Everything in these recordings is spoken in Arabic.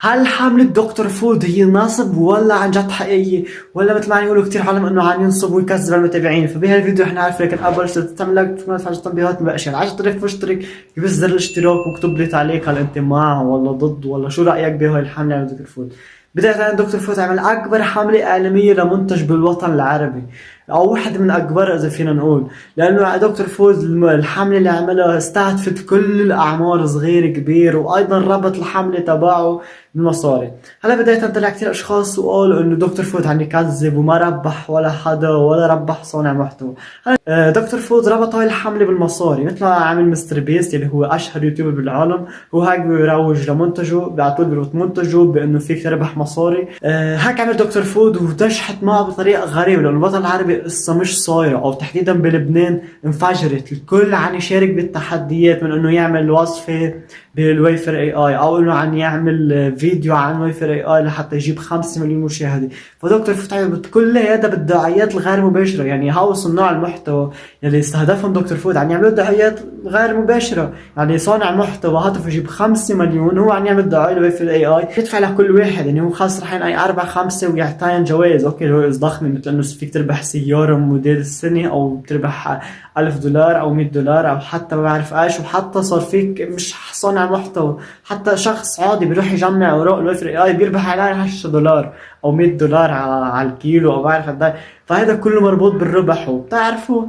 هل حملة دكتور فود هي نصب ولا عن جد حقيقية؟ ولا مثل ما يقولوا كتير عالم انه عم ينصب ويكذب المتابعين؟ فبهالفيديو احنا عارف لكن اول شيء تعمل لك تفعل التنبيهات مباشرة، اشترك واشترك، بس زر الاشتراك واكتب لي تعليق هل انت مع ولا ضد ولا شو رايك بهاي الحملة على دكتور فود. بداية دكتور فود عمل اكبر حملة اعلامية لمنتج بالوطن العربي، او واحد من اكبر اذا فينا نقول، لانه دكتور فوز الحمله اللي عملها استهدفت كل الاعمار صغير كبير، وايضا ربط الحمله تبعه بالمصاري. هلا بدايه طلع كثير اشخاص وقالوا انه دكتور فوز عم يكذب وما ربح ولا حدا ولا ربح صانع محتوى. دكتور فوز ربط هاي الحمله بالمصاري، مثل ما عامل مستر بيست اللي هو اشهر يوتيوبر بالعالم، هو هيك بيروج لمنتجه، بيعطوه بربط منتجه بانه فيك تربح مصاري. هيك عمل دكتور فود وتشحت معه بطريقه غريبه، لانه الوطن العربي قصة مش صايرة، او تحديدا بلبنان انفجرت، الكل عم يشارك بالتحديات، من انه يعمل وصفة بالويفر اي اي، او انه عم يعمل فيديو عن ويفر اي اي لحتى يجيب 5 مليون مشاهدة. فدكتور فود كل هذا بالدعايات الغير مباشرة، يعني هاو صناع المحتوى يلي استهدفهم دكتور فود عم يعملوا دعايات غير مباشرة، يعني صانع محتوى هاتف يجيب 5 مليون هو عم يعمل دعاية لويفر اي اي، يدفع لكل واحد، يعني هو خلص رح ينقي 4 5 ويعطيهم جوائز، اوكي جوائز ضخمة مثل انه فيك تربح سيارة موديل السنة، او بتربح $1000 او $100 او حتى ما بعرف ايش، وحتى صار فيك مش صانع محتوى، حتى شخص عادي بيروح يجمع اوراق الويفر اي اي بيربح عليها $10 او $100 على الكيلو او بعرف قد. فهذا كله مربوط بالربح، وبتعرفوا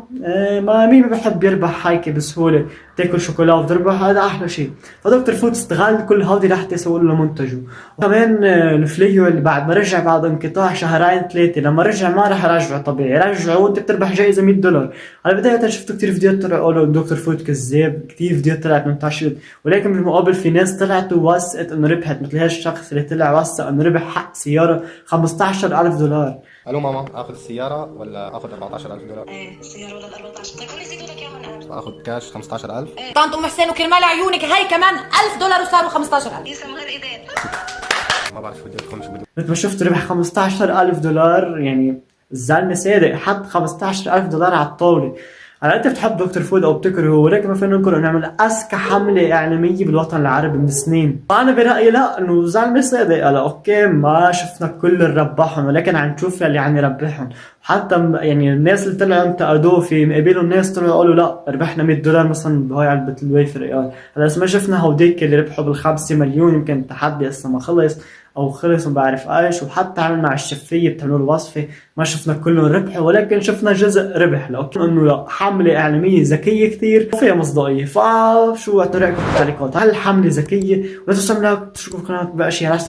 ما مين بحب يربح هيك بسهولة، تاكل شوكولا وتربح، هذا احلى شيء. فدكتور فود استغل كل هودي لحتى يسوي له منتجه. وكمان الفليو اللي بعد ما رجع بعد انقطاع شهرين ثلاثة، لما رجع ما راح يرجعه طبيعي، رجعه وانت بتربح جائزة $100. على بداية شفت كتير فيديوهات طلعوا قالوا دكتور فود كذاب، كتير فيديوهات طلعت منتشرة، ولكن بالمقابل في ناس طلعت ووثقت انه ربحت، مثل هالشخص اللي طلع وثق انه ربح حق سيارة $15,000. الو ماما، اخذ السيارة ولا اخذ $14,000؟ ايه السيارة ولا ال 14؟ طيب خلي يزيدوا لك اياهم 1000. اخذ كاش 15,000. طنط ام حسين وكرمال عيونك هاي كمان $1000 وصاروا 15,000. يسلم غير ايدين. ما بعرف شو بدي ادخل شو بدي. مثل ما شفت ربح $15,000، يعني الزلمة صادق، حط $15,000 على الطاولة. هلا انت بتحب دكتور فود او بتكرهه، ولكن ما فينا ننكر انه نعمل اذكى حمله اعلاميه بالوطن العربي من سنين. فانا برايي لا، انه زلمه صادق. هلا اوكي ما شفنا كل اللي ربحهم، ولكن عم نشوف اللي عم يربحهم. حتى يعني الناس اللي طلعوا انتقدوه في مقابلهم، الناس طلعوا قالوا لا ربحنا $100 مثلا بهاي علبه الويفر اي. هلا ما شفنا هوديك اللي ربحوا بال5 مليون، يمكن التحدي لسه ما خلص او خلص وما بعرف ايش، وحتى عمل مع الشفيه بتعملوا الوصفه، ما شفنا كلهم ربحوا، ولكن شفنا جزء ربح، لكن انه لا، حمله اعلاميه ذكيه كثير وفيها مصداقيه. فشو رايكم بالتعليقات؟ هل الحمله ذكيه؟ ولا تنسوا تشتركوا بالقناه باشياء